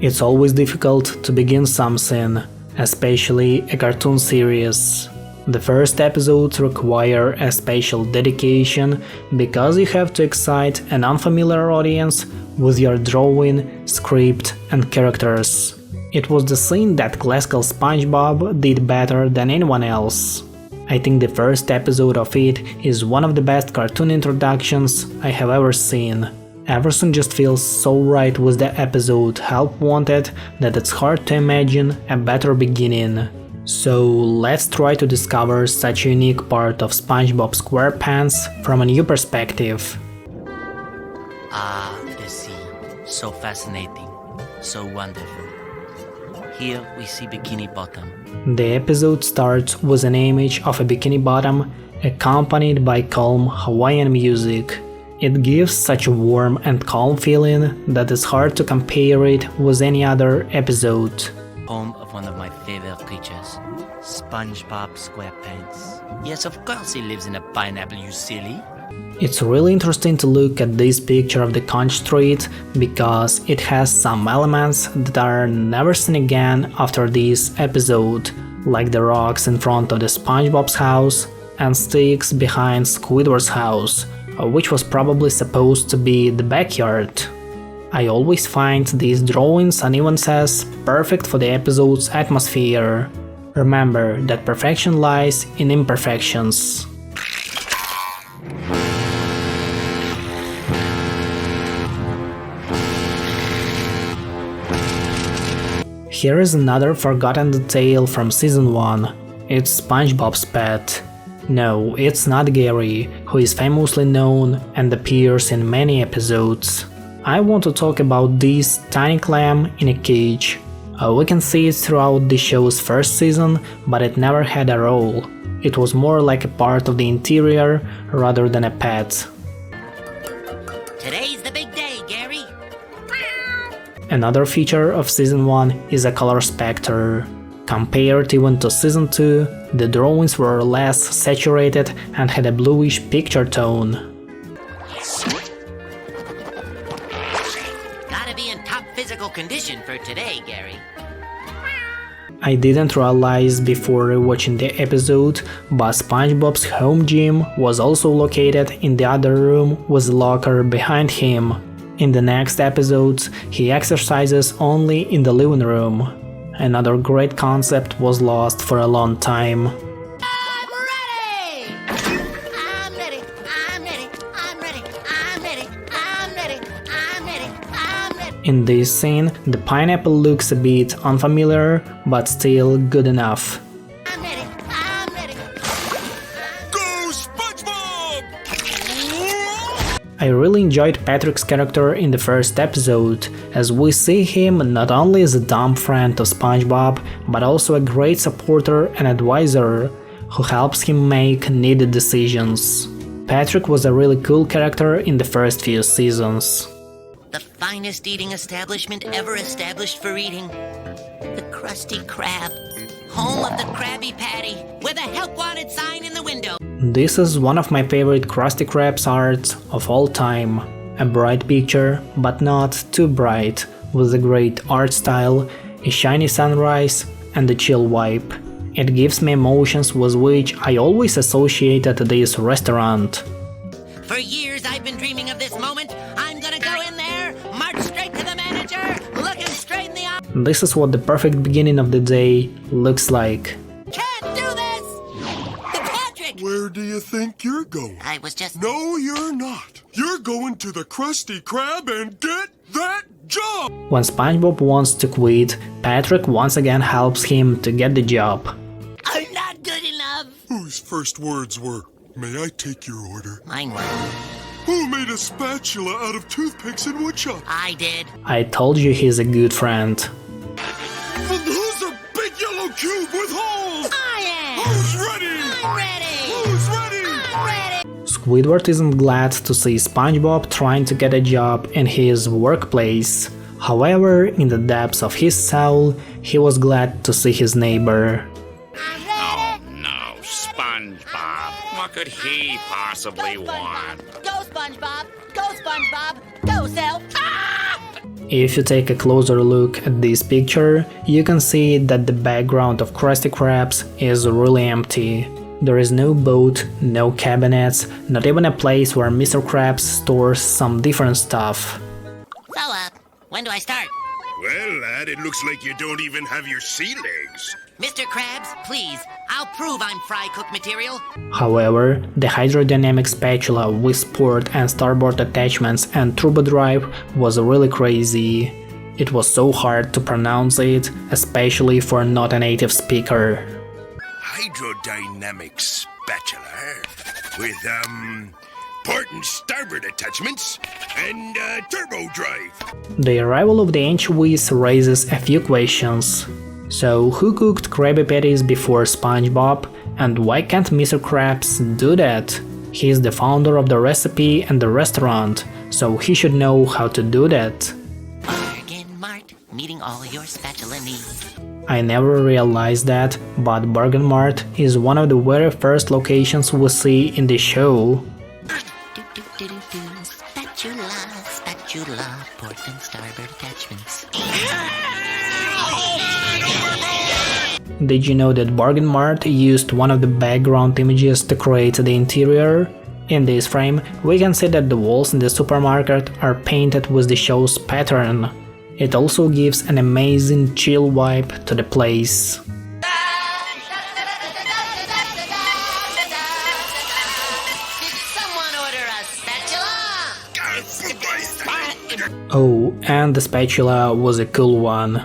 It's always difficult to begin something, especially a cartoon series. The first episodes require a special dedication because you have to excite an unfamiliar audience with your drawing, script and characters. It was the thing that classical SpongeBob did better than anyone else. I think the first episode of it is one of the best cartoon introductions I have ever seen. Everything just feels so right with the episode Help Wanted that it's hard to imagine a better beginning. So let's try to discover such a unique part of SpongeBob Squarepants from a new perspective. Ah, the sea. So fascinating. So wonderful. Here we see Bikini Bottom. The episode starts with an image of a Bikini Bottom accompanied by calm Hawaiian music. It gives such a warm and calm feeling that it's hard to compare it with any other episode. Home of one of my favorite creatures, SpongeBob Squarepants. Yes, of course he lives in a pineapple, you silly. It's really interesting to look at this picture of the conch street because it has some elements that are never seen again after this episode, like the rocks in front of the SpongeBob's house and sticks behind Squidward's house, which was probably supposed to be the backyard. I always find these drawings and even says perfect for the episode's atmosphere. Remember that perfection lies in imperfections. Here is another forgotten detail from season 1. It's SpongeBob's pet. No, it's not Gary, who is famously known and appears in many episodes. I want to talk about this tiny clam in a cage. We can see it throughout the show's first season, but it never had a role. It was more like a part of the interior rather than a pet. Today's the big day, Gary. Another feature of season 1 is a color specter. Compared even to season 2, the drawings were less saturated and had a bluish picture tone. Gotta be in top physical condition for today, Gary. I didn't realize before watching the episode, but SpongeBob's home gym was also located in the other room with a locker behind him. In the next episodes, he exercises only in the living room. Another great concept was lost for a long time. I'm ready! I'm ready, I'm ready, I'm ready, I'm ready, I'm ready, I'm ready, I'm ready. In this scene, the pineapple looks a bit unfamiliar, but still good enough. I'm ready, I'm ready. Go, SpongeBob! I really enjoyed Patrick's character in the first episode, as we see him not only as a dumb friend of SpongeBob, but also a great supporter and advisor who helps him make needed decisions. Patrick was a really cool character in the first few seasons. The finest eating establishment ever established for eating. The Crusty Crab. Home of the Krabby Patty, with a help wanted sign in the window. This is one of my favorite Crusty Crab's arts of all time. A bright picture, but not too bright, with a great art style, a shiny sunrise and a chill vibe. It gives me emotions with which I always associated this restaurant. For years I've been dreaming of this moment. I'm gonna go in there, march straight to the manager, look him straight in the eye. This is what the perfect beginning of the day looks like. Can't do this! Patrick! Where do you think you're going? I was just... No, you're not. You're going to the Krusty Krab and get that job! When SpongeBob wants to quit, Patrick once again helps him to get the job. I'm not good enough! Whose first words were, "May I take your order"? Mine were. Who made a spatula out of toothpicks and woodshop? I did. I told you he's a good friend. And who's a big yellow cube with holes? I am! Who's ready? I'm ready! Who's ready? I'm ready! Squidward isn't glad to see SpongeBob trying to get a job in his workplace. However, in the depths of his soul, he was glad to see his neighbor. I'm ready! No, SpongeBob. What could he possibly want? Go SpongeBob! Go SpongeBob! Go Self! Ah! If you take a closer look at this picture, you can see that the background of Crusty Crabs is really empty. There is no boat, no cabinets, not even a place where Mr. Krabs stores some different stuff. So, when do I start? Well, lad, it looks like you don't even have your sea legs. Mr. Krabs, please, I'll prove I'm fry cook material. However, the hydrodynamic spatula with port and starboard attachments and turbo drive was really crazy. It was so hard to pronounce it, especially for not a native speaker. Hydrodynamic spatula with, port and starboard attachments and, turbo drive. The arrival of the anchovies raises a few questions. So, who cooked Krabby Patties before SpongeBob, and why can't Mr. Krabs do that? He's the founder of the recipe and the restaurant, so he should know how to do that. Bargain Mart, meeting all your spatula needs. I never realized that, but Bargain Mart is one of the very first locations we see in the show. Spatula, spatula, port and starboard attachments. Did you know that Bargain Mart used one of the background images to create the interior? In this frame, we can see that the walls in the supermarket are painted with the show's pattern. It also gives an amazing chill vibe to the place. Oh, and the spatula was a cool one.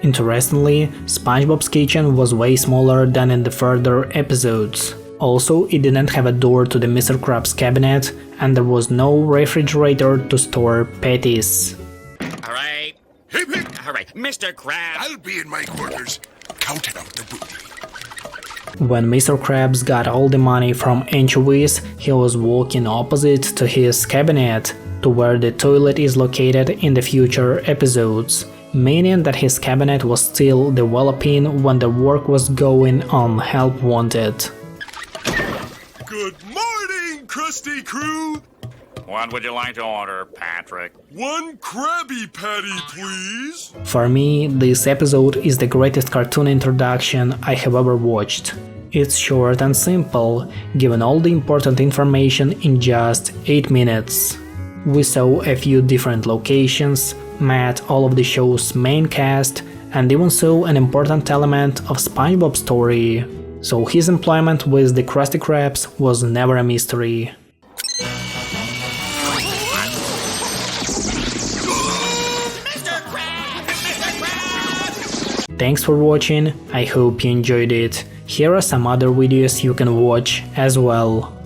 Interestingly, SpongeBob's kitchen was way smaller than in the further episodes. Also, it didn't have a door to the Mr. Krabs cabinet, and there was no refrigerator to store patties. Alright. Hip hip! Alright, Mr. Krabs. I'll be in my quarters, counting out the booty. When Mr. Krabs got all the money from anchovies, he was walking opposite to his cabinet, to where the toilet is located in the future episodes, meaning that his cabinet was still developing when the work was going on Help Wanted. Good morning, Krusty Crew! What would you like to order, Patrick? One Krabby Patty, please! For me, this episode is the greatest cartoon introduction I have ever watched. It's short and simple, given all the important information in just 8 minutes. We saw a few different locations, met all of the show's main cast, and even saw an important element of SpongeBob's story. So his employment with the Krusty Krabs was never a mystery. Thanks for watching, I hope you enjoyed it. Here are some other videos you can watch as well.